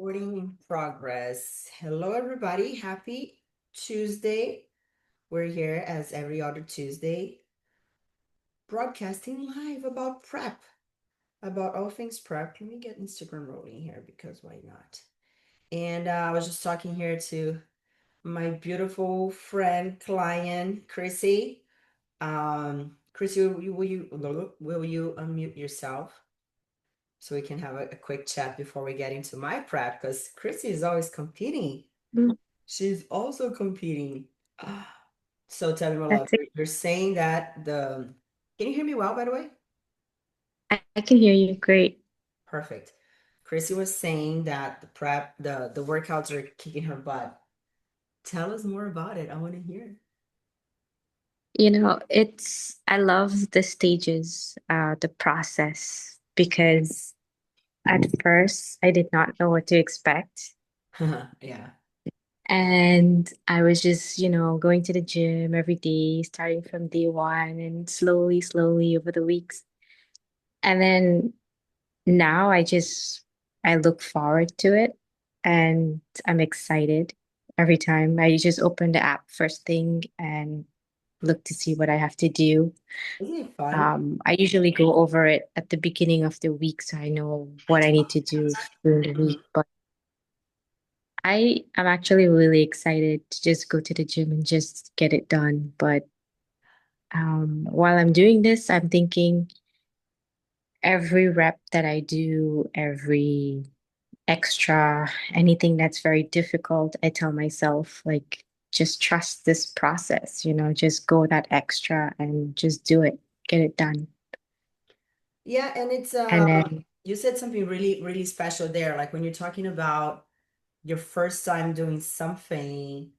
Recording in progress. Hello, everybody. Happy Tuesday. We're here as every other Tuesday, broadcasting live about prep, about all things prep. Let me get Instagram rolling here because why not? And I was just talking here to my beautiful friend, client, Chrissy. Chrissy, will you unmute yourself so we can have a quick chat before we get into my prep? Because Chrissy is always competing. Mm, She's also competing. So tell me, my love, That's it. you're saying that the, can you hear me well, by the way? I can hear you great. Perfect. Chrissy was saying that the prep, the workouts are kicking her butt. Tell us more about it. I want to hear. I love the stages, the process, because at first I did not know what to expect. Yeah. And I was just, going to the gym every day, starting from day one and slowly over the weeks. And then now I look forward to it and I'm excited every time. I just open the app first thing and look to see what I have to do. Isn't it fun? I usually go over it at the beginning of the week so I know what I need to do during the week. Mhm. But I am actually really excited to just go to the gym and just get it done. But while I'm doing this, I'm thinking every rep that I do, every extra, anything that's very difficult, I tell myself, like, just trust this process, just go that extra and just do it, get it done. Yeah, and it's And then, you said something really, really special there. Like when you're talking about your first time doing something,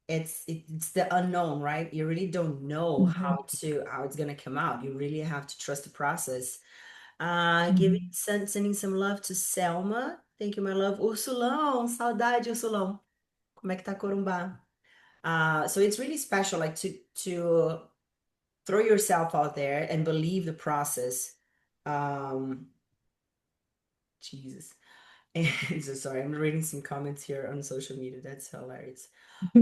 it's the unknown, right? You really don't know Mhm, how it's gonna come out. You really have to trust the process. mhm, Sending some love to Selma. Thank you, my love. Ursulão, saudade, Ursulão. Como é que tá Corumbá? So it's really special, like to throw yourself out there and believe the process. Um, Jesus. And so sorry, I'm reading some comments here on social media. That's hilarious.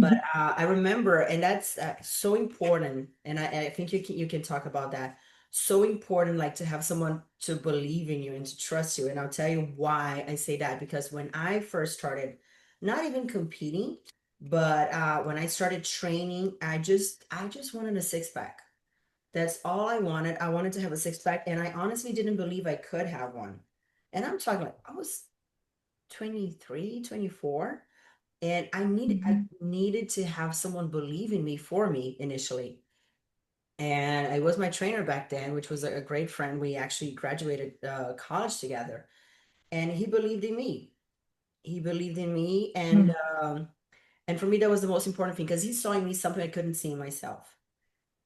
But I remember, and that's so important. And I think you can talk about that. So important, like to have someone to believe in you and to trust you. And I'll tell you why I say that. Because when I first started, not even competing, but when I started training, I just wanted a six pack. That's all I wanted. I wanted to have a six pack, and I honestly didn't believe I could have one. And I'm talking like I was 23, 24, and I mhm, needed to have someone believe in me for me initially. And it was my trainer back then, which was a great friend. We actually graduated college together, and he believed in me. He believed in me, um, and for me that was the most important thing because he saw in me something I couldn't see in myself,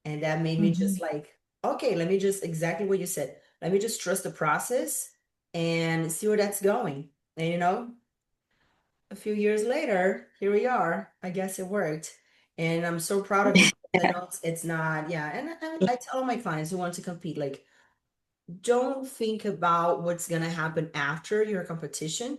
and that made me just mhm, like, okay, let me just exactly what you said. Let me just trust the process and see where that's going. And a few years later, here we are. I guess it worked. And I'm so proud of it because I know it's not, yeah. And I tell all my clients who want to compete, like, don't think about what's going to happen after your competition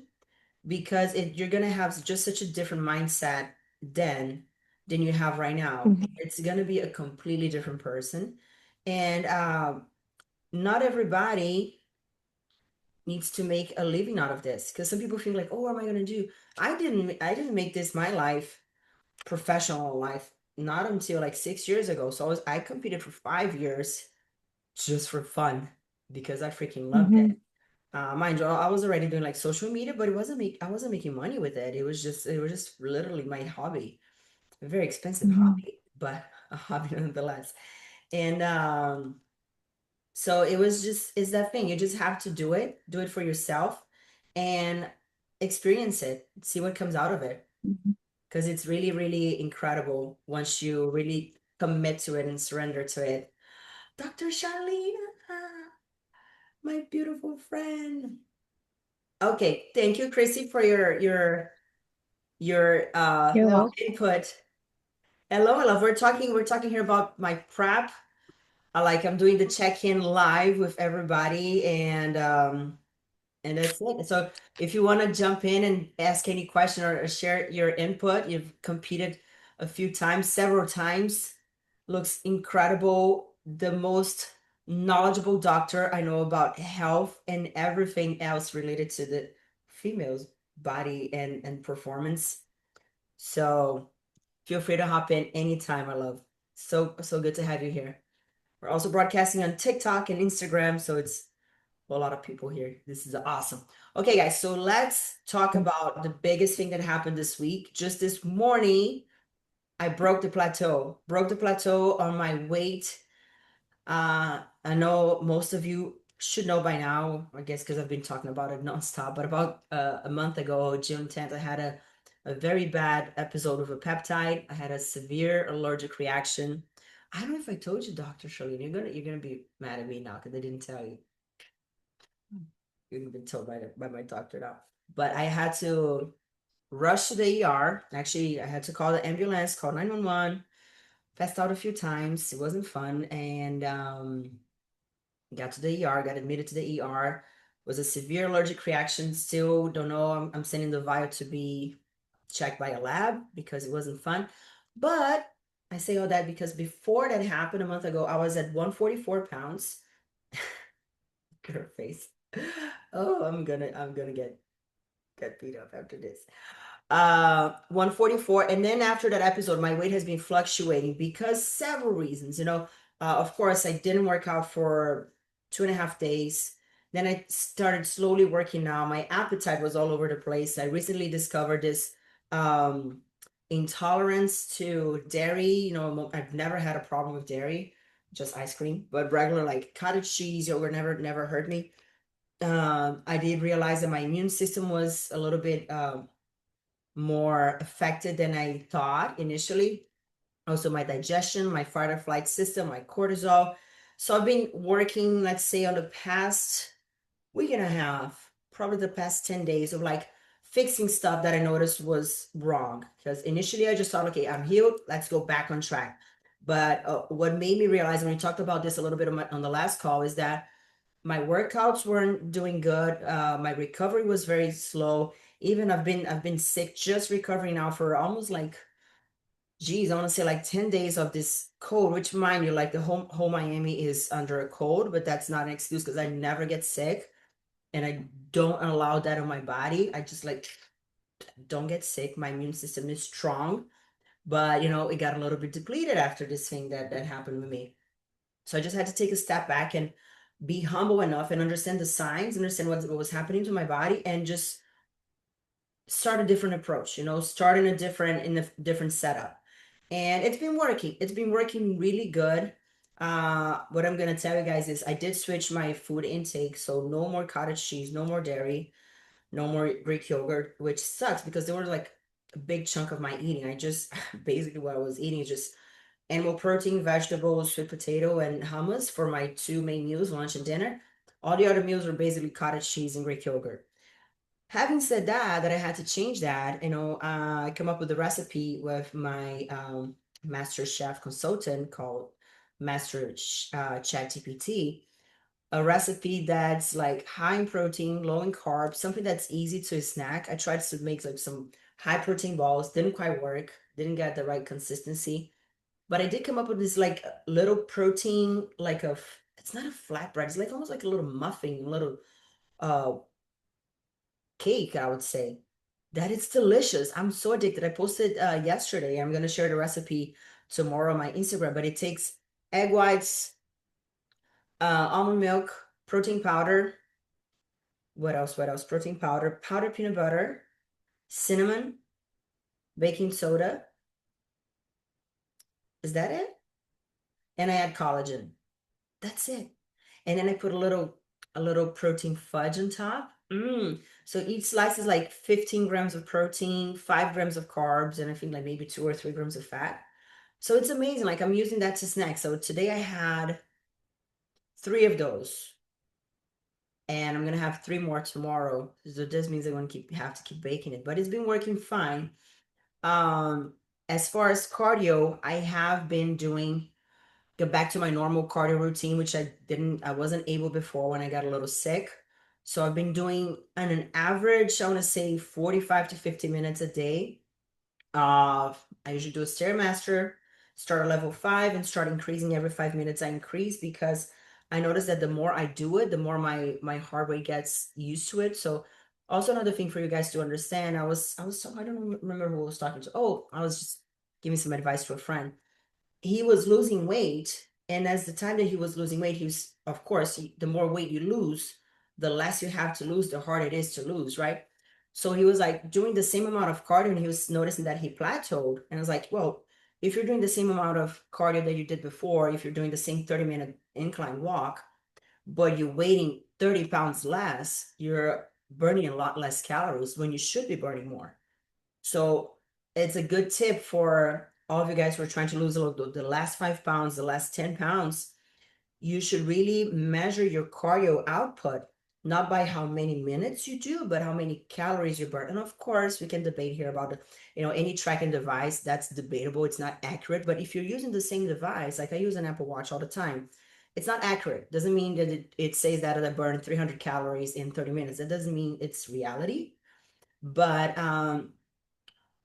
because you're going to have just such a different mindset then than you have right now. mhm, It's going to be a completely different person. And not everybody needs to make a living out of this because some people think like, oh, what am I going to do? I didn't make this my life, professional life, not until like 6 years ago. So I competed for 5 years just for fun because I freaking loved it. mhm, Mind you, I was already doing like social media, but I wasn't making money with it. It was just literally my hobby, a very expensive mhm, hobby, but a hobby nonetheless. And so it was just is that thing. You just have to do it for yourself, and experience it, see what comes out of it, mhm. because it's really, really incredible once you really commit to it and surrender to it. Dr. Charlene, my beautiful friend. Okay, thank you, Chrissy, for your You're welcome. input. Hello, hello. We're talking here about my prep. Like I'm doing the check-in live with everybody, And that's it. So if you want to jump in and ask any question or share your input, you've competed a few times, several times. Looks incredible. The most knowledgeable doctor I know about health and everything else related to the female's body and performance. So feel free to hop in anytime, I love. So good to have you here. We're also broadcasting on TikTok and Instagram, so it's a lot of people here. This is awesome. Okay, guys, so let's talk about the biggest thing that happened this week. Just this morning, I broke the plateau. Broke the plateau on my weight. I know most of you should know by now, I guess, because I've been talking about it nonstop. But about a month ago, June 10th, I had a very bad episode of a peptide. I had a severe allergic reaction. I don't know if I told you, Dr. Charlene. You're gonna be mad at me now because I didn't tell you. You've been told by my doctor now. But I had to rush to the ER. Actually, I had to call the ambulance, call 911, passed out a few times. It wasn't fun. And got to the ER, got admitted to the ER. Was a severe allergic reaction. Still don't know. I'm sending the vial to be checked by a lab because it wasn't fun. But I say all that because before that happened a month ago, I was at 144 pounds. Her face. Oh, I'm gonna get beat up after this. 144. And then after that episode, my weight has been fluctuating because several reasons. Of course, I didn't work out for 2.5 days. Then I started slowly working now. My appetite was all over the place. I recently discovered this um, intolerance to dairy. I've never had a problem with dairy, just ice cream, but regular like cottage cheese, yogurt never hurt me. I did realize that my immune system was a little bit more affected than I thought initially. Also, my digestion, my fight or flight system, my cortisol. So I've been working, let's say, on the past week and a half, probably the past 10 days of like fixing stuff that I noticed was wrong. Because initially I just thought, okay, I'm healed, let's go back on track. But what made me realize, and we talked about this a little bit on the last call, is that my workouts weren't doing good. My recovery was very slow. Even I've been sick, just recovering now for almost like, geez, I want to say like 10 days of this cold, which mind you, like the whole Miami is under a cold, but that's not an excuse because I never get sick and I don't allow that on my body. I just like don't get sick. My immune system is strong, but it got a little bit depleted after this thing that happened with me. So I just had to take a step back and be humble enough and understand the signs, understand what was happening to my body, and just start a different approach, start in a different setup. And it's been working. It's been working really good. What I'm gonna tell you guys is I did switch my food intake, so no more cottage cheese, no more dairy, no more Greek yogurt, which sucks because they were like a big chunk of my eating. I just basically what I was eating is just animal protein, vegetables, sweet potato, and hummus for my two main meals, lunch and dinner. All the other meals were basically cottage cheese and Greek yogurt. Having said that I had to change that, I come up with a recipe with my master chef consultant called Chat GPT, a recipe that's like high in protein, low in carbs, something that's easy to snack. I tried to make like some high protein balls, didn't quite work, didn't get the right consistency. But I did come up with this like little protein, like it's not a flatbread, it's like almost like a little muffin, little uh cake, I would say. That it's delicious. I'm so addicted. I posted yesterday. I'm gonna share the recipe tomorrow on my Instagram, but it takes egg whites, almond milk, protein powder. What else? What else? Protein powder, powdered peanut butter, cinnamon, baking soda. Is that it? And I add collagen. That's it. And then I put a little protein fudge on top. So each slice is like 15 grams of protein, 5 grams of carbs, and I think like maybe 2 or 3 grams of fat. So it's amazing. Like I'm using that to snack. So today I had three of those, and I'm gonna have three more tomorrow. So this means I'm gonna have to keep baking it, but it's been working fine. Um, as far as cardio, I have been doing get back to my normal cardio routine, which I wasn't able before when I got a little sick. So I've been doing on an average, I want to say 45 to 50 minutes a day. I usually do a Stairmaster, start at level 5 and start increasing every 5 minutes. I increase because I notice that the more I do it, the more my heart rate gets used to it. So also another thing for you guys to understand, I don't remember who I was talking to. Oh, I was just giving some advice to a friend. He was losing weight, and as the time that he was losing weight, he was, of course, the more weight you lose, the less you have to lose, the harder it is to lose, right? So he was like doing the same amount of cardio, and he was noticing that he plateaued. And I was like, well, if you're doing the same amount of cardio that you did before, if you're doing the same 30-minute incline walk, but you're weighing 30 pounds less, you're burning a lot less calories when you should be burning more. So it's a good tip for all of you guys who are trying to lose the last 5 pounds, the last 10 pounds. You should really measure your cardio output, not by how many minutes you do, but how many calories you burn. And of course, we can debate here about any tracking device that's debatable. It's not accurate. But if you're using the same device, like I use an Apple Watch all the time, it's not accurate. Doesn't mean that it says that I burn 300 calories in 30 minutes. That doesn't mean it's reality. But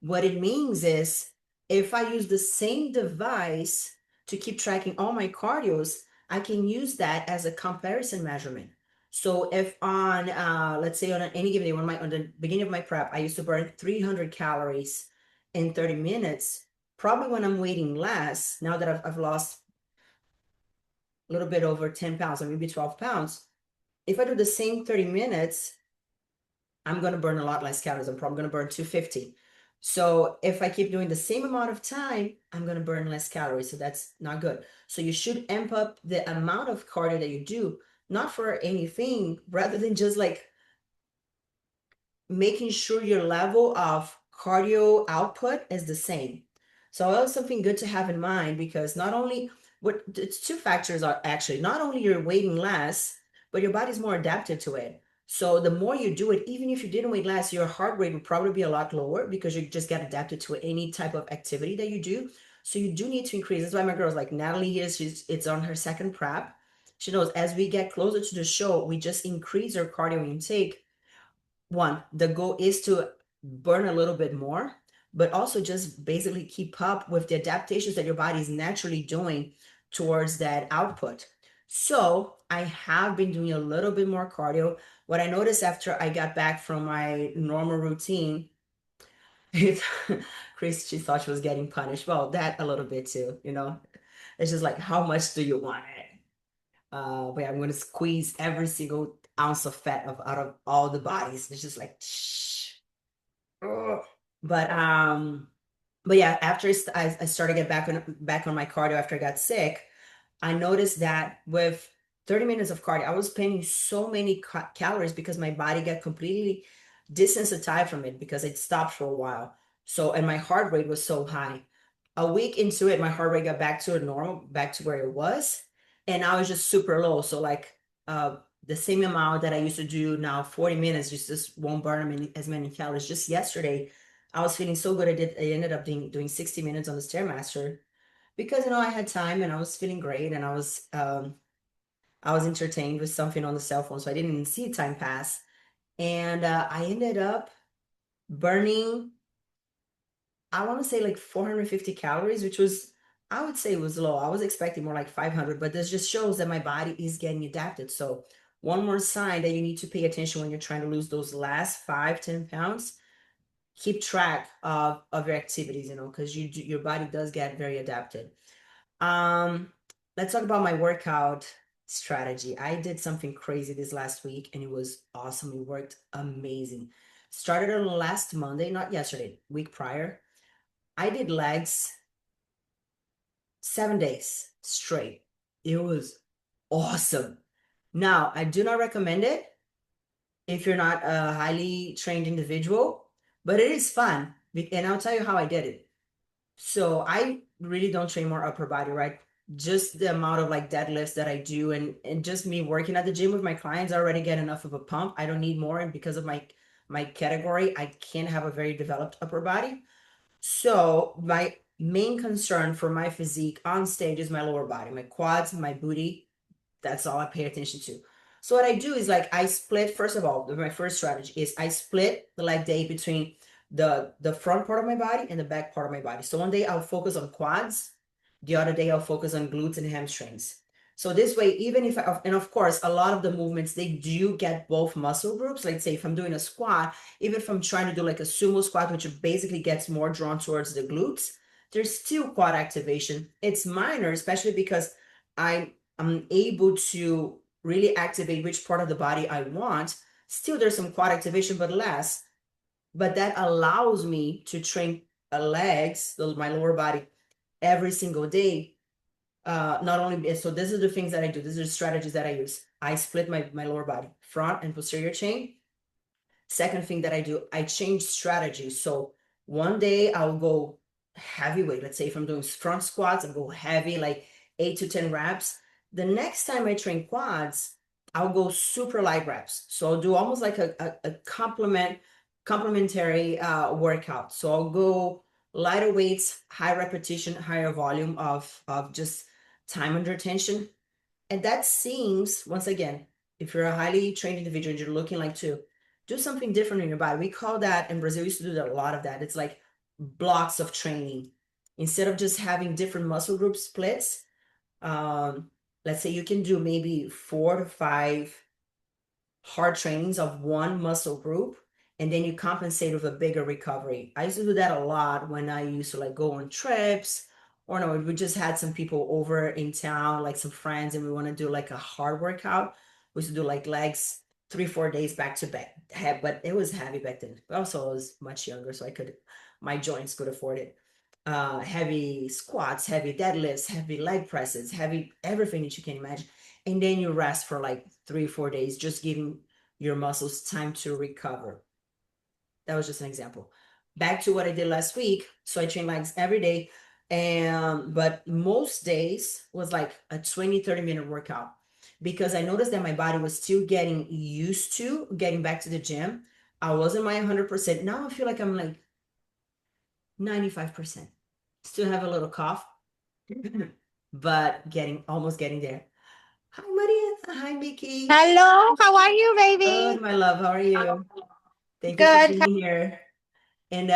what it means is if I use the same device to keep tracking all my cardios, I can use that as a comparison measurement. So if on, let's say on any given day, on the beginning of my prep, I used to burn 300 calories in 30 minutes, probably when I'm weighting less, now that I've lost a little bit over 10 pounds or maybe 12 pounds, if I do the same 30 minutes, I'm going to burn a lot less calories. I'm probably going to burn 250. So if I keep doing the same amount of time, I'm going to burn less calories. So that's not good. So you should amp up the amount of cardio that you do, not for anything, rather than just like making sure your level of cardio output is the same. So that's something good to have in mind because not only what it's two factors are actually not only you're weighing less, but your body's more adapted to it. So the more you do it, even if you didn't weigh less, your heart rate would probably be a lot lower because you just get adapted to any type of activity that you do. So you do need to increase. That's why my girls like Natalie here, it's on her second prep. She knows as we get closer to the show, we just increase our cardio intake. One, the goal is to burn a little bit more, but also just basically keep up with the adaptations that your body is naturally doing towards that output. So I have been doing a little bit more cardio. What I noticed after I got back from my normal routine, it, Chris, she thought she was getting punished. Well, that a little bit too, you know. It's just like, how much do you want it? But yeah, I'm gonna squeeze every single ounce of fat out of all the bodies. It's just like, shh. Ugh. But um, but yeah, after I started to get back on my cardio after I got sick, I noticed that with 30 minutes of cardio, I was spending so many calories because my body got completely desensitized from it because it stopped for a while. So, and my heart rate was so high. A week into it, my heart rate got back to normal, back to where it was. And I was just super low. So like the same amount that I used to do now, 40 minutes, just won't burn as many calories. Just yesterday, I was feeling so good. I ended up doing 60 minutes on the Stairmaster because I had time and I was feeling great and I was entertained with something on the cell phone, so I didn't even see time pass. And I ended up burning, I want to say like 450 calories, which was, I would say was low. I was expecting more like 500, but this just shows that my body is getting adapted. So one more sign that you need to pay attention when you're trying to lose those last 5, 10 pounds. Keep track of your activities, because your body does get very adapted. Um, let's talk about my workout strategy. I did something crazy this last week and it was awesome. It worked amazing. Started on last Monday, not yesterday, week prior. I did legs 7 days straight. It was awesome. Now, I do not recommend it if you're not a highly trained individual, but it is fun. And I'll tell you how I did it. So I really don't train more upper body, right? Just the amount of like deadlifts that I do and just me working at the gym with my clients, I already get enough of a pump. I don't need more. And because of my category, I can't have a very developed upper body. So my main concern for my physique on stage is my lower body, my quads, my booty. That's all I pay attention to. So what I do is like I split, first of all, my first strategy is I split the leg day between the front part of my body and the back part of my body. So one day I'll focus on quads, the other day I'll focus on glutes and hamstrings. So this way, even if I, and of course, a lot of the movements, they do get both muscle groups. Like say if I'm doing a squat, even if I'm trying to do like a sumo squat, which basically gets more drawn towards the glutes, there's still quad activation. It's minor, especially because I'm able to really activate which part of the body I want. Still, there's some quad activation, but less. But that allows me to train legs, my lower body, every single day. Not only so, this is the things that I do. These are strategies that I use. I split my lower body, front and posterior chain. Second thing that I do, I change strategy. So one day I'll go heavyweight. Let's say if I'm doing front squats, I'll go heavy, like 8 to 10 reps. The next time I train quads, I'll go super light reps. So I'll do almost like a complementary workout. So I'll go lighter weights, high repetition, higher volume of just time under tension. And that seems, once again, if you're a highly trained individual and you're looking like to do something different in your body, we call that in Brazil, we used to do that, a lot of that. It's like blocks of training. Instead of just having different muscle group splits, um, let's say you can do maybe 4 to 5 hard trainings of one muscle group, and then you compensate with a bigger recovery. I used to do that a lot when I used to like go on trips, or no, we just had some people over in town, like some friends, and we want to do like a hard workout. We used to do like legs 3 4 days back to back. But it was heavy back then. Also, I was much younger, so my joints could afford it. Heavy squats, heavy deadlifts, heavy leg presses, heavy everything that you can imagine. And then you rest for like 3 4 days, just giving your muscles time to recover. That was just an example. Back to what I did last week. So I train legs every day. And but most days was like a 20 30 minute workout because I noticed that my body was still getting used to getting back to the gym. I wasn't my 100%. Now I feel like I'm like 95%. Still have a little cough, but almost getting there. Hi, Maria. Hi, Mickey. Hello, how are you, Good, baby? my love. How are you? Thank you for Good. being here. And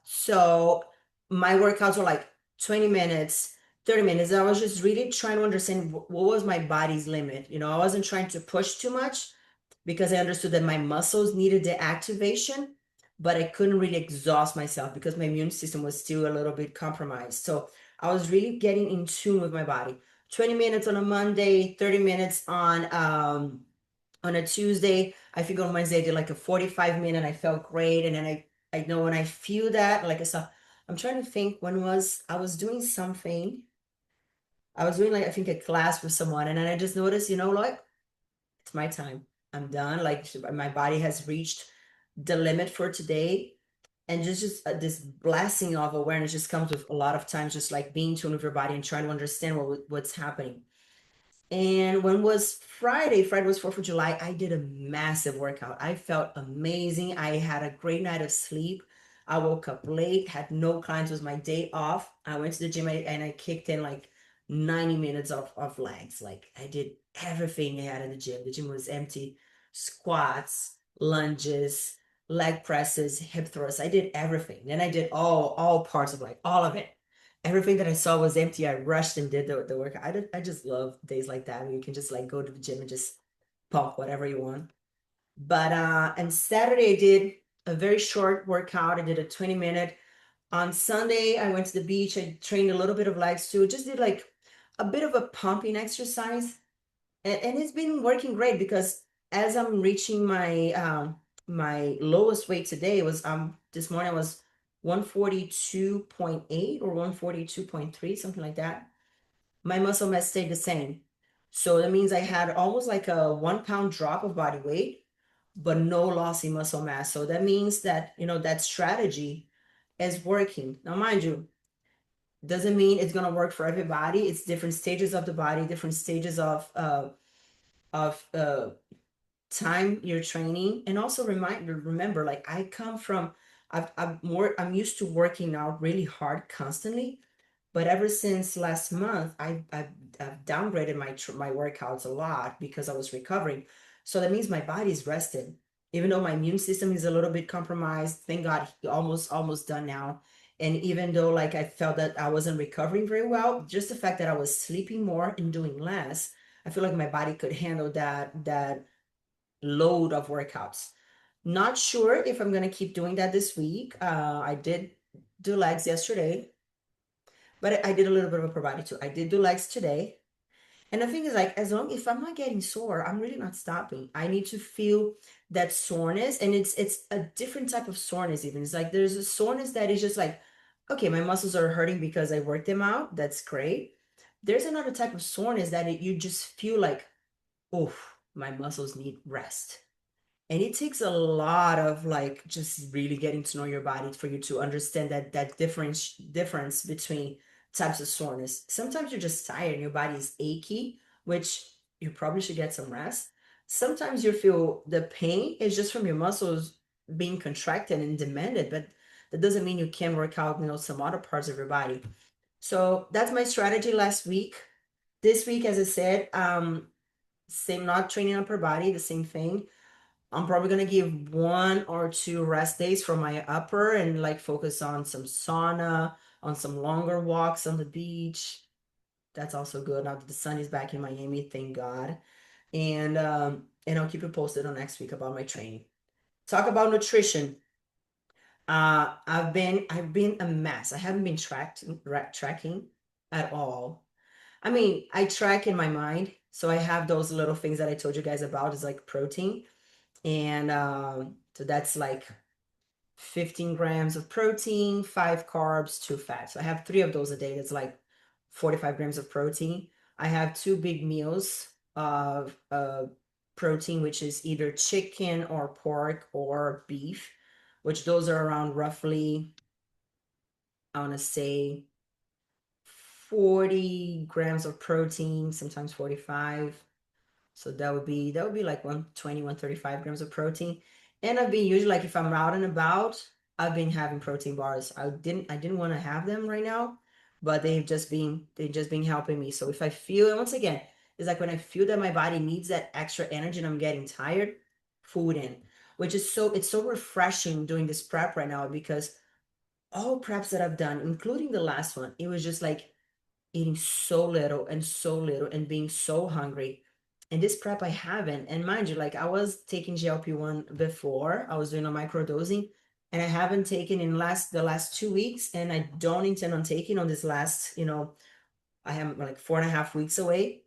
so my workouts were like 20 minutes, 30 minutes. I was just really trying to understand what was my body's limit. I wasn't trying to push too much because I understood that my muscles needed the activation, but I couldn't really exhaust myself because my immune system was still a little bit compromised. So I was really getting in tune with my body. 20 minutes on a Monday, 30 minutes on a Tuesday. I think on Wednesday I did like a 45 minute. I felt great. And then I know when I feel that, like I saw, I'm trying to think when I was doing something. I was doing like I think a class with someone, and then I just noticed, like it's my time. I'm done. Like my body has reached the limit for today. And just this blessing of awareness just comes with a lot of times, just like being tuned with your body and trying to understand what's happening. And when was Friday? Friday was 4th of July. I did a massive workout. I felt amazing. I had a great night of sleep. I woke up late, had no clients, was my day off. I went to the gym and I kicked in like 90 minutes of legs. Like I did everything I had in the gym. The gym was empty. Squats, lunges, leg presses, hip thrusts. I did everything. Then I did all parts of like all of it. Everything that I saw was empty. I rushed and did the work. I just love days like that where you can just like go to the gym and just pump whatever you want. But and Saturday I did a very short workout. I did a 20 minute. On Sunday I went to the beach. I trained a little bit of legs too. Just did like a bit of a pumping exercise. And it's been working great because as I'm reaching my lowest weight today was this morning I was 142.8 or 142.3, something like that. My muscle mass stayed the same. So that means I had almost like a 1 pound drop of body weight, but no loss in muscle mass. So that means that, that strategy is working. Now, mind you, doesn't mean it's gonna work for everybody. It's different stages of the body, different stages of time you're training. And also remember, like I'm used to working out really hard constantly. But ever since last month, I've downgraded my workouts a lot because I was recovering. So that means my body's rested. Even though my immune system is a little bit compromised, thank God, almost done now. And even though like I felt that I wasn't recovering very well, just the fact that I was sleeping more and doing less, I feel like my body could handle that load of workouts. Not sure if I'm gonna keep doing that this week. I did do legs yesterday, but I did a little bit of upper body too. I did do legs today. And the thing is, like, as long if I'm not getting sore, I'm really not stopping. I need to feel that soreness, and it's a different type of soreness. Even it's like there's a soreness that is just like, okay, my muscles are hurting because I worked them out. That's great. There's another type of soreness that you just feel like, oh, my muscles need rest. And it takes a lot of like just really getting to know your body for you to understand that difference between types of soreness. Sometimes you're just tired and your body is achy, which you probably should get some rest. Sometimes you feel the pain is just from your muscles being contracted and demanded, but that doesn't mean you can't work out, some other parts of your body. So that's my strategy last week. This week, as I said, same, not training upper body, the same thing. I'm probably gonna give 1 or 2 rest days for my upper and like focus on some sauna, on some longer walks on the beach. That's also good. Now that the sun is back in Miami, thank God. And I'll keep you posted on next week about my training. Talk about nutrition. I've been a mess. I haven't been tracking at all. I mean, I track in my mind, so I have those little things that I told you guys about is like protein. And so that's like 15 grams of protein, 5 carbs, 2 fats. So I have 3 of those a day. That's like 45 grams of protein. I have 2 big meals of protein, which is either chicken or pork or beef, which those are around roughly, I want to say 40 grams of protein, sometimes 45. So that would be like 120, 135 grams of protein. And I've been usually like if I'm out and about, I've been having protein bars. I didn't want to have them right now, but they've just been helping me. So if I feel, and once again, it's like when I feel that my body needs that extra energy and I'm getting tired, food in, which is it's so refreshing doing this prep right now because all preps that I've done, including the last one, it was just like eating so little and being so hungry. And this prep I haven't. And mind you, like I was taking GLP-1 before, I was doing a micro dosing, and I haven't taken in the last 2 weeks, and I don't intend on taking on this last, I am like 4.5 weeks away.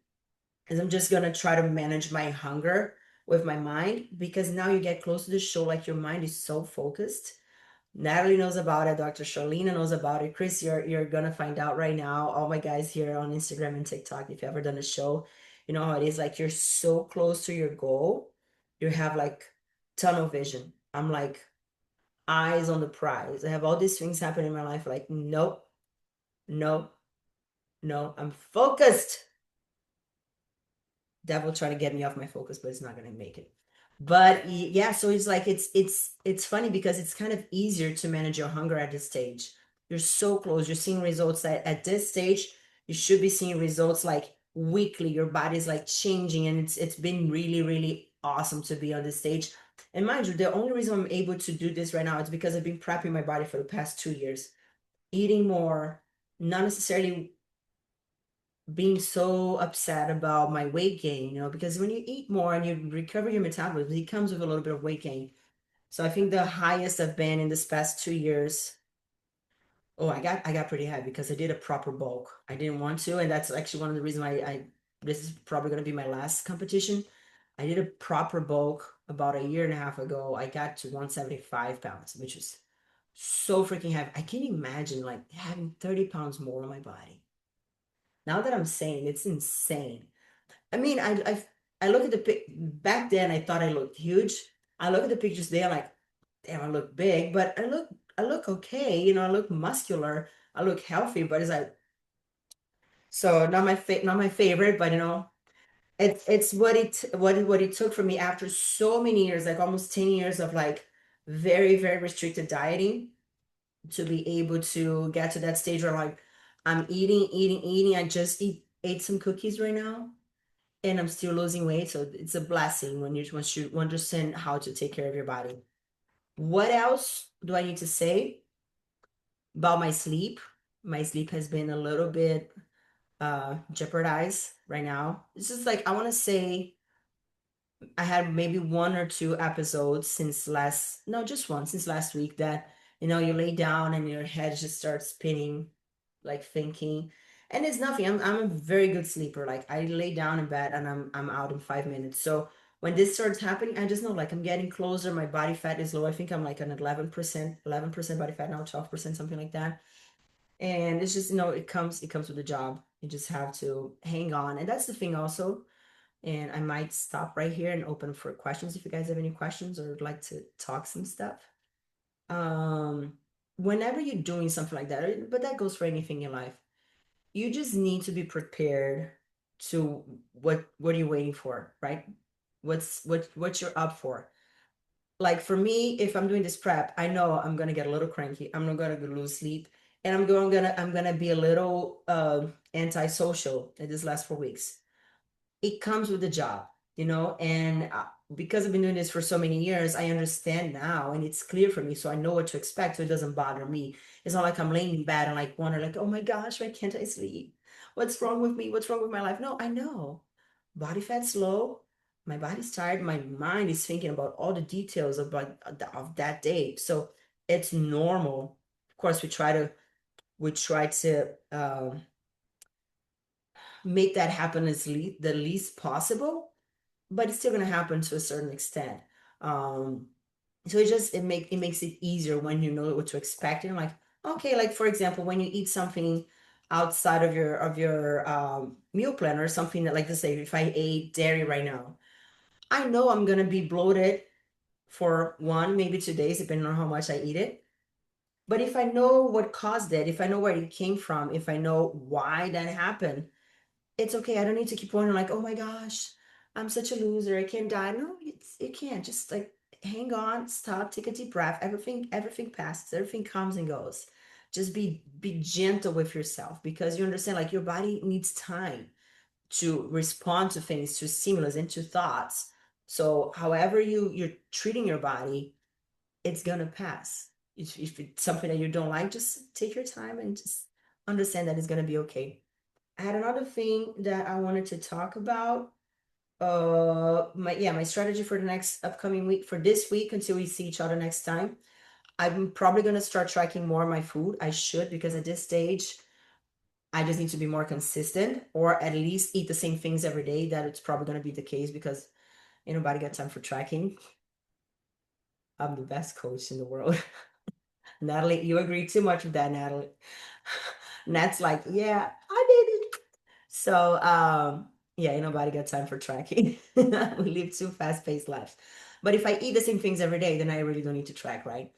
Because I'm just gonna try to manage my hunger with my mind because now you get close to the show, like your mind is so focused. Natalie knows about it. Dr. Charlene knows about it. Chris, you're gonna find out right now. All my guys here on Instagram and TikTok, if you ever done a show, you know how it is. Like you're so close to your goal, you have like tunnel vision. I'm like eyes on the prize. I have all these things happen in my life. Like nope, nope, no. I'm focused. Devil trying to get me off my focus, but it's not gonna make it. But yeah, so it's like it's funny because it's kind of easier to manage your hunger at this stage. You're so close. You're seeing results that at this stage you should be seeing results like weekly. Your body's like changing, and it's been really really awesome to be on this stage. And mind you, the only reason I'm able to do this right now is because I've been prepping my body for the past 2 years, eating more, not necessarily being so upset about my weight gain, because when you eat more and you recover your metabolism, it comes with a little bit of weight gain. So I think the highest I've been in this past 2 years. Oh, I got pretty heavy because I did a proper bulk. I didn't want to, and that's actually one of the reasons why I this is probably going to be my last competition. I did a proper bulk about a year and a half ago. I got to 175 pounds, which is so freaking heavy. I can't imagine like having 30 pounds more on my body. Now that I'm saying it's insane. I mean, I look at the back then I thought I looked huge. I look at the pictures there, like, damn, I look big, but I look okay, I look muscular, I look healthy, but it's like so not my favorite, but it's what it took for me after so many years, like almost 10 years of like very, very restricted dieting to be able to get to that stage where I'm like, I'm eating, eating, eating. I just ate some cookies right now, and I'm still losing weight. So it's a blessing when you once you understand how to take care of your body. What else do I need to say about my sleep? My sleep has been a little bit jeopardized right now. It's just like I want to say I had maybe one or two episodes since last, no, just one since last week that, you lay down and your head just starts spinning, like thinking. And it's nothing. I'm a very good sleeper. Like I lay down in bed and I'm out in 5 minutes. So when this starts happening, I just know like I'm getting closer. My body fat is low. I think I'm like an 11% body fat now, 12%, something like that. And it's just, it comes with the job. You just have to hang on. And that's the thing also, and I might stop right here and open for questions if you guys have any questions or would like to talk some stuff. Um, Whenever you're doing something like that, but that goes for anything in life, you just need to be prepared to what are you waiting for, right? What you're up for. Like for me, if I'm doing this prep, I know I'm gonna get a little cranky. I'm not gonna lose sleep, and I'm gonna be a little antisocial in these last 4 weeks. It comes with the job, and because I've been doing this for so many years, I understand now and it's clear for me. So I know what to expect. So it doesn't bother me. It's not like I'm laying in bed and like wonder like, oh my gosh, why can't I sleep? What's wrong with me? What's wrong with my life? No, I know. Body fat's low. My body's tired. My mind is thinking about all the details of that day. So it's normal. Of course, we try to make that happen the least possible, but it's still going to happen to a certain extent. Um, so it makes it easier when you know what to expect. And like, okay, like for example, when you eat something outside of your meal plan or something that, like, let's say if I ate dairy right now, I know I'm gonna be bloated for 1, maybe 2 days, depending on how much I eat it. But if I know what caused it, if I know where it came from, if I know why that happened, it's okay. I don't need to keep wondering like, oh my gosh, I'm such a loser. I can't die. No, it can't. Just like hang on, stop, take a deep breath. Everything passes. Everything comes and goes. Just be gentle with yourself because you understand like your body needs time to respond to things, to stimulus and to thoughts. So however you're treating your body, it's gonna pass. If it's something that you don't like, just take your time and just understand that it's gonna be okay. I had another thing that I wanted to talk about. My strategy for the next upcoming week, for this week until we see each other next time. I'm probably gonna start tracking more of my food. I should, because at this stage, I just need to be more consistent or at least eat the same things every day. That it's probably gonna be the case because ain't nobody got time for tracking. I'm the best coach in the world. Natalie, you agree too much with that, Natalie. Nat's like, yeah, I did it. So, yeah, ain't nobody got time for tracking. We live too fast-paced lives. But if I eat the same things every day, then I really don't need to track, right?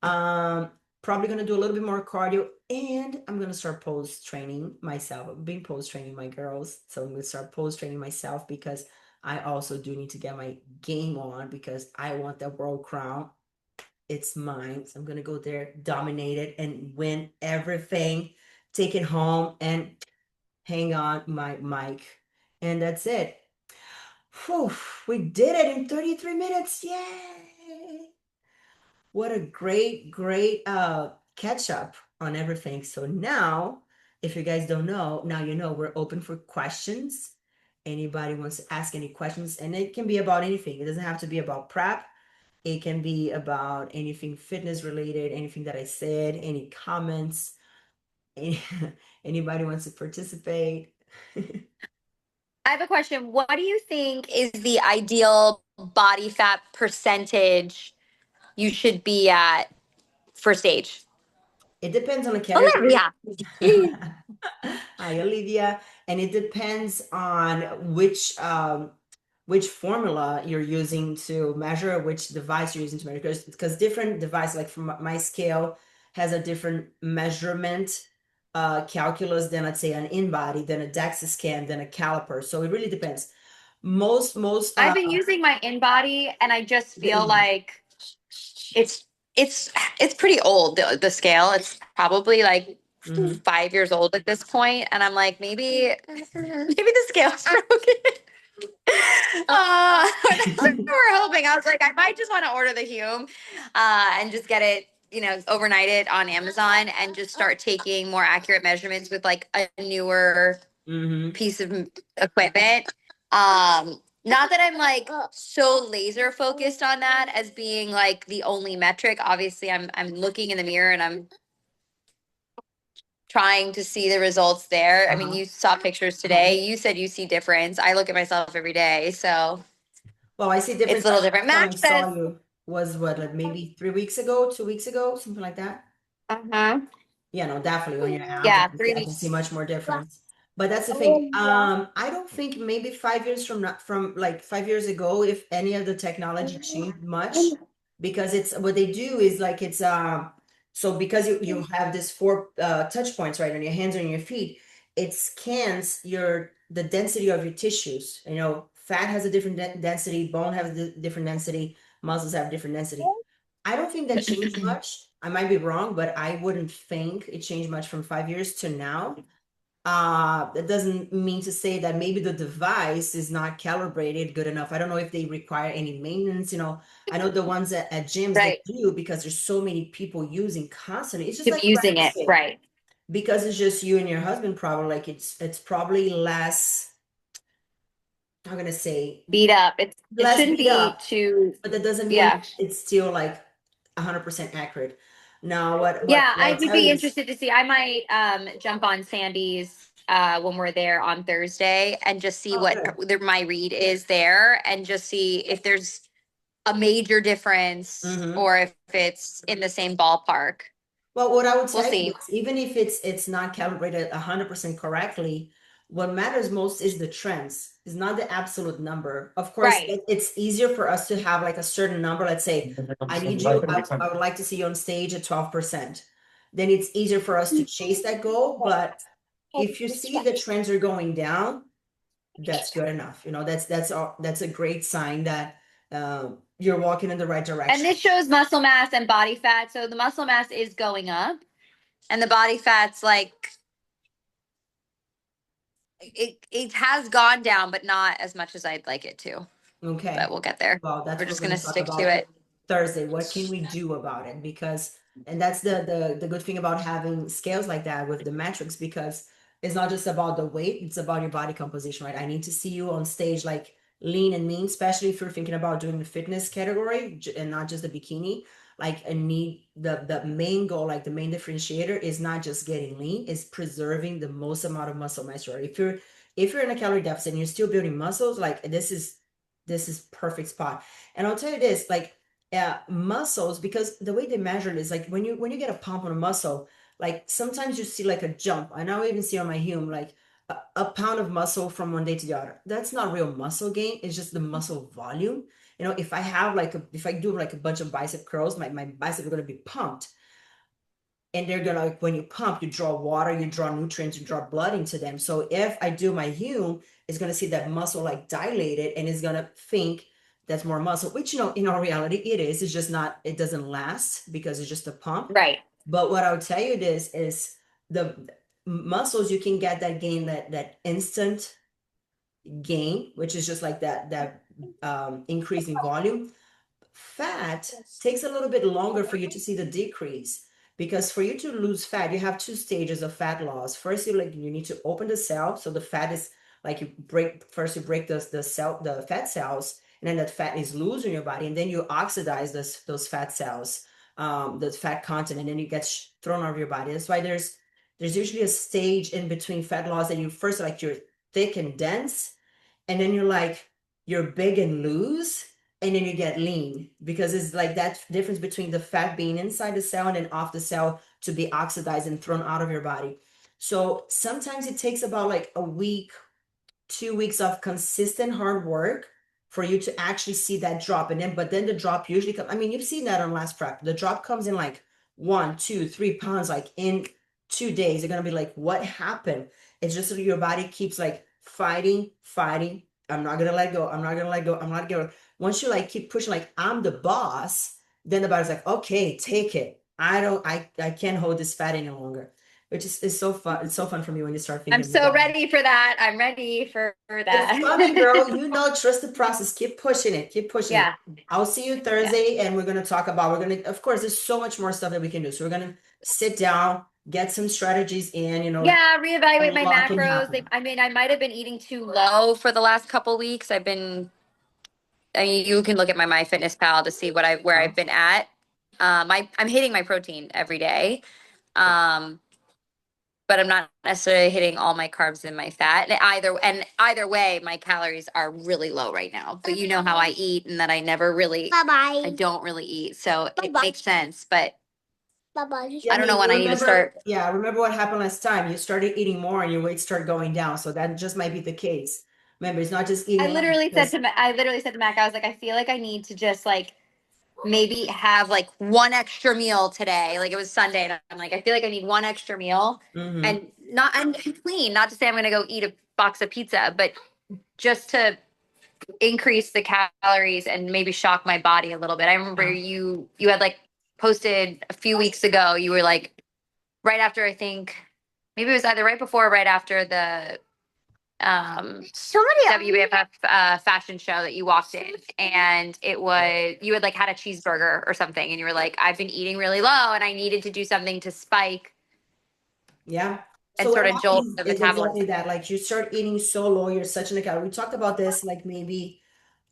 Um, Probably gonna do a little bit more cardio, and I'm gonna start pose training myself. I've been pose training my girls, so I'm gonna start pose training myself because I also do need to get my game on because I want that world crown. It's mine. So I'm gonna go there, dominate it, and win everything, take it home, and hang on my mic. And that's it. Whew, we did it in 33 minutes. Yay! What a great catch up on everything. So now, if you guys don't know, now you know we're open for questions. Anybody wants to ask any questions, and it can be about anything. It doesn't have to be about prep. It can be about anything fitness related, anything that I said, any comments. Any, anybody wants to participate. I have a question. What do you think is the ideal body fat percentage you should be at for stage? It depends on the category. Olivia. Hi, Olivia. And it depends on which formula you're using to measure, which device you're using to measure. Because different device, like from my scale, has a different measurement calculus than, let's say, an in-body, than a DEXA scan, than a caliper. So it really depends. Most I've been using my InBody and I just feel like it's it's pretty old, the scale. It's probably like Mhm. 5 years old at this point, and I'm like, maybe the scale's broken. That's what we're hoping. I was like, I might just want to order the Hume, and just get it, overnight it on Amazon, and just start taking more accurate measurements with like a newer Mhm. piece of equipment. Not that I'm like so laser focused on that as being like the only metric. Obviously, I'm looking in the mirror and I'm trying to see the results there. I mean, Uh-huh. you saw pictures today. You said you see difference. I look at myself every day, so Well, I see it's difference. a little Like different. last time I Max saw says, you was what, like maybe 3 weeks ago, 2 weeks ago, something like that. uh-huh. Yeah, no, definitely on your abs, Yeah, three I can see weeks. much more difference. But that's the thing. I don't think maybe 5 years from like 5 years ago, if any of the technology changed much, because it's what they do is like it's so because you have this four touch points right on your hands and your feet, it scans the density of your tissues. You know, fat has a different density, bone has a different density, muscles have different density. I don't think that changed much. I might be wrong, but I wouldn't think it changed much from 5 years to now. That doesn't mean to say that maybe the device is not calibrated good enough. I don't know if they require any maintenance. You know, I know the ones at gyms they Right. do because there's so many people using constantly. It's just Keep like a using regular it. scale. Right. Because it's just you and your husband, probably like it's probably less, how can I say, Beat up. It less shouldn't beat be up, too, but that doesn't mean yeah. it's still like 100% accurate. Now, what Yeah, what I I'll would tell be you is, interested to see. I might jump on Sandy's when we're there on Thursday and just see oh, what good. my read is there, and just see if there's a major difference Hmm. or if it's in the same ballpark. Well, what I would We'll tell you see. is, even if it's not calibrated 100% correctly, what matters most is the trends. It's not the absolute number. Of course, Right. it's easier for us to have like a certain number. Let's say, I would like to see you on stage at 12%. Then it's easier for us to chase that goal. But if you see the trends are going down, that's good enough. You know, that's a great sign that you're walking in the right And direction. this shows muscle mass and body fat. So the muscle mass is going up, and the body fat's like it has gone down, but not as much as I'd like it to. But Okay. we'll get there. Well, that's We're what just we're going gonna to talk stick to about it. Thursday. What can we do about it? Because, and that's the good thing about having scales like that with the metrics, because it's not just about the weight, it's about your body composition, right? I need to see you on stage like lean and mean, especially if you're thinking about doing the fitness category and not just the bikini. Like, I need the main goal, like the main differentiator is not just getting lean, is preserving the most amount of muscle mass. Right? If you're in a calorie deficit and you're still building muscles, like this is perfect spot. And I'll tell you this, like muscles, because the way they measure it is like when you get a pump on a muscle, like sometimes you see like a jump. I now even see on my Hume like a pound of muscle from one day to the other. That's not real muscle gain. It's just the muscle volume. You know, if I do like a bunch of bicep curls, my biceps are gonna be pumped, and they're gonna, like, when you pump, you draw water, you draw nutrients, you draw blood into them. So if I do my Hume, it's gonna see that muscle like dilated, and it's gonna think that's more muscle, which, in our reality it is. It's just not, it doesn't last because it's just a pump. Right. But what I'll tell you this is, the muscles, you can get that gain, that instant gain, which is just like that increase in volume. Fat takes a little bit longer for you to see the decrease, because for you to lose fat, you have two stages of fat loss. First, you need to open the cell, so the fat is like, you break the fat cells, and then that fat is loose in your body, and then you oxidize those fat cells, the fat content, and then it gets thrown out of your body. That's why there's usually a stage in between fat loss, that you first, like, you're thick and dense, and then you're big and loose, and then you get lean, because it's like that difference between the fat being inside the cell and then off the cell to be oxidized and thrown out of your body. So sometimes it takes about like a week, 2 weeks of consistent hard work for you to actually see that drop. But then the drop usually comes. I mean, you've seen that on last prep. The drop comes in like 1, 2, 3 pounds, like in 2 days. You're gonna be like, what happened? It's just that your body keeps like fighting, fighting. I'm not gonna let go. I'm not gonna let go. I'm not gonna. Once you like keep pushing, like, I'm the boss, then the body's like, okay, take it. I can't hold this fat any longer. which is so fun. It's so fun for me when you start I'm thinking so about it. ready for that. I'm ready for It's coming, that. girl. You know, trust the process. Keep pushing it. Keep pushing it. Yeah. I'll see you Yeah. Thursday, and we're gonna, of course, there's so much more stuff that we can do. So we're gonna sit down, get some strategies in, Yeah, a reevaluate my lot can macros. happen. I mean, I might have been eating too low for the last couple weeks. I mean, you can look at my MyFitnessPal to see where I've been at. I'm hitting my protein every day. Um, but I'm not necessarily hitting all my carbs and my fat. And either way, my calories are really low right now. But you know how I eat and that I don't really eat. So it makes sense. But Yeah, I I don't know mean, when I need to start. remember what happened last time. You started eating more and your weight started going down. So that just might be the case. Remember, it's not just eating less because I literally said to Mac, I was like, I feel like I need to just like maybe have like one extra meal today. Like it was Sunday, and I'm like, I feel like I need one extra meal, hmm and not and clean. Not to say I'm going to go eat a box of pizza, but just to increase the calories and maybe shock my body a little bit. I remember you had like posted a few weeks ago. You were like right after, I think maybe it was either right before or right after the WBFF fashion show that you walked in, and it was you had like had a cheeseburger or something, and you were like, I've been eating really low, and I needed to do something to spike Yeah. and So what sort of jolt happens the is exactly metabolism. that. Like you start eating so low, you're such in a calorie. We talked about this like maybe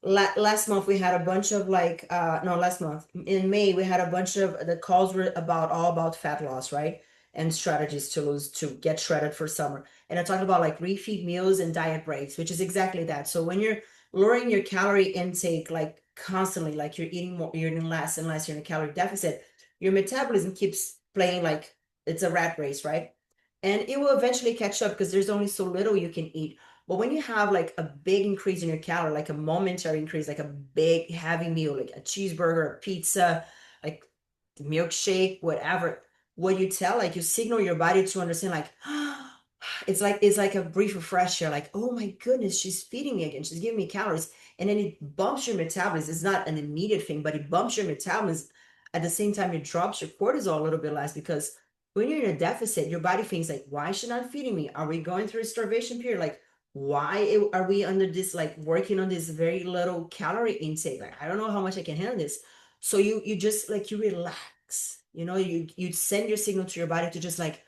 last month we had a bunch of like no last month in May we had a bunch of the calls were about all about fat loss, right? And strategies to lose to get shredded for summer. And I talked about like refeed meals and diet breaks, which is exactly that. So when you're lowering your calorie intake like constantly, like you're eating more, you're eating less and less, you're in a calorie deficit, your metabolism keeps playing like it's a rat race, right? And it will eventually catch up because there's only so little you can eat. But when you have like a big increase in your calorie, like a momentary increase, like a big heavy meal, like a cheeseburger, a pizza, like milkshake, whatever, what you tell, like you signal your body to understand, like it's like a brief refresher, like, oh my goodness, she's feeding me again, she's giving me calories. And then it bumps your metabolism. It's not an immediate thing, but it bumps your metabolism. At the same time, it drops your cortisol a little bit less because when you're in a deficit, your body thinks like, why is she not feeding me? Are we going through a starvation period? Like, why are we under this, like working on this very little calorie intake? Like, I don't know how much I can handle this. So you just like you relax, you send your signal to your body to just like,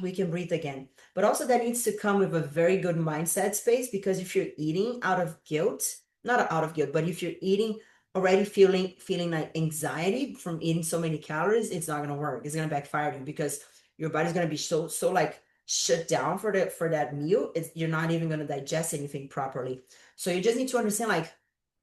we can breathe again. But also that needs to come with a very good mindset space, because if you're eating out of guilt, not out of guilt, but if you're eating already feeling like anxiety from eating so many calories, it's not gonna work. It's gonna backfire on you because your body's gonna be so like shut down for that meal. You're not even gonna digest anything properly. So you just need to understand like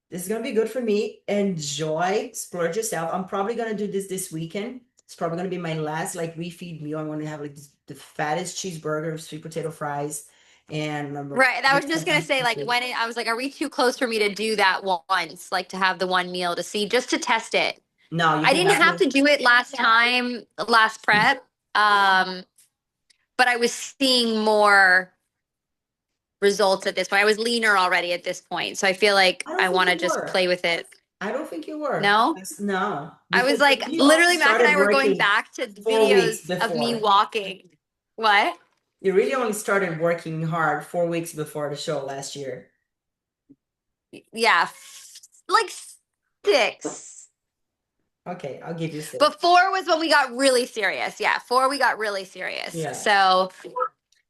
this is gonna be good for me. Enjoy, splurge yourself. I'm probably gonna do this weekend. It's probably gonna be my last like refeed meal. I'm gonna have like the fattest cheeseburger, sweet potato fries, and Right. I was just gonna say, like, I was like, are we too close for me to do that once, like to have the one meal to see, just to test it? no, you I can didn't have definitely. to do it last prep. But I was seeing more results at this point. I was leaner already at this point. So I feel like I don't I think want you to just were. play with it. I don't think you were. No? No, I was because you like, really only literally, Mac and started I were going working back to 4 weeks videos of me before. walking. What? You really only started working hard 4 weeks before the show last year. Yeah, like six. Okay, I'll give you six. But four was when we got really serious. Yeah, four we got really serious. Yeah. So,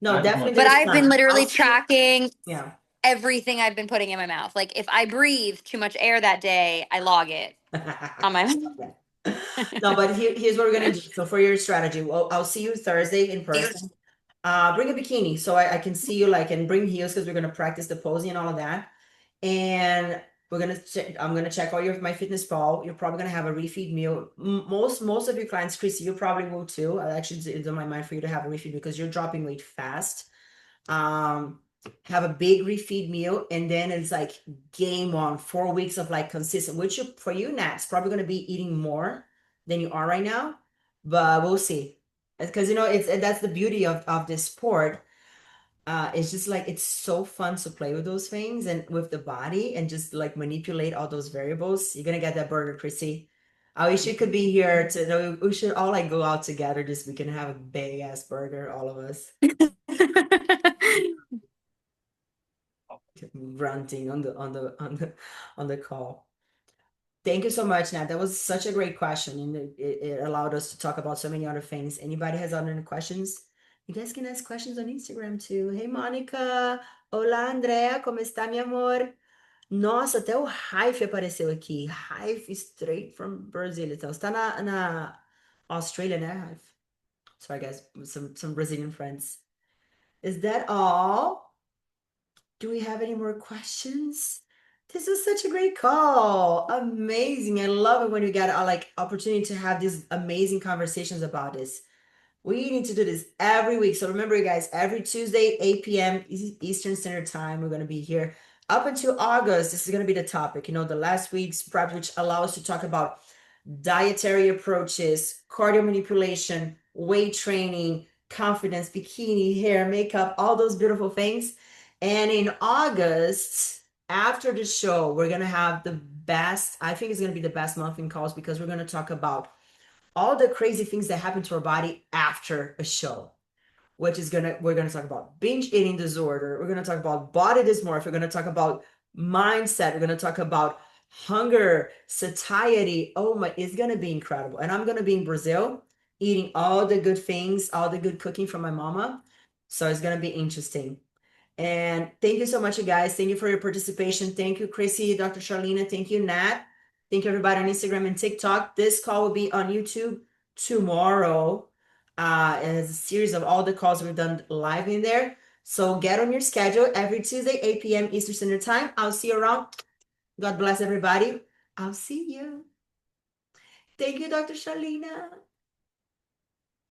No, definitely but there's I've been time. I'll literally see. tracking Yeah. everything I've been putting in my mouth. Like if I breathe too much air that day, I log it on my. No, but here's what we're gonna do. So for your strategy, well, I'll see you Thursday in person. Bring a bikini so I can see you, like, and bring heels because we're gonna practice the posing and all of that. And I'm gonna check all your my fitness pal. You're probably gonna have a refeed meal. Most of your clients, Chrissy, you probably will too. I actually, it's on my mind for you to have a refeed because you're dropping weight fast. um have a big refeed meal, and then it's like game on 4 weeks of like consistent, which for you, Nat, it's probably going to be eating more than you are right now, but we'll see. Because it's that's the beauty of this sport. It's just like it's so fun to play with those things and with the body and just like manipulate all those variables. You're gonna get that burger, Chrissy. I wish you could be here to, we should all like go out together this weekend and have a big ass burger, all of us. Ranting on the call. Thank you so much, Nat. That was such a great question, and it allowed us to talk about so many other things. Anybody has other questions? You guys can ask questions on Instagram too. Hey, Mônica. Olá, Andrea. Como está, mi amor? Nossa, até o Raif apareceu aqui. Raif, straight from Brazil. Então, você tá na Australia, né, Raif? Sorry, guys. Some Brazilian friends. Is that all? Do we have any more questions? This was such a great call. Amazing. I love it when we get like opportunity to have these amazing conversations about this. We need to do this every week. So remember, you guys, every Tuesday, 8 p.m. Eastern Standard Time, we're going to be here up until August. This is going to be the topic, the last week's prep, which allow us to talk about dietary approaches, cardio manipulation, weight training, confidence, bikini, hair, makeup, all those beautiful things. And in August, after the show, we're going to have the best, I think it's going to be the best month in calls because we're going to talk about all the crazy things that happen to our body after a show, which is we're gonna talk about binge eating disorder. We're gonna talk about body dysmorphia. We're gonna talk about mindset. We're gonna talk about hunger, satiety. Oh my, it's gonna be incredible. And I'm gonna be in Brazil eating all the good things, all the good cooking from my mama. So it's gonna be interesting. And thank you so much, you guys. Thank you for your participation. Thank you, Chrissy, Dr. Charlene. Thank you, Nat. Thank you, everybody on Instagram and TikTok. This call will be on YouTube tomorrow. And it's a series of all the calls we've done live in there. So get on your schedule every Tuesday, 8 p.m. Eastern Standard Time. I'll see you around. God bless everybody. I'll see you. Thank you, Dr. Charlene.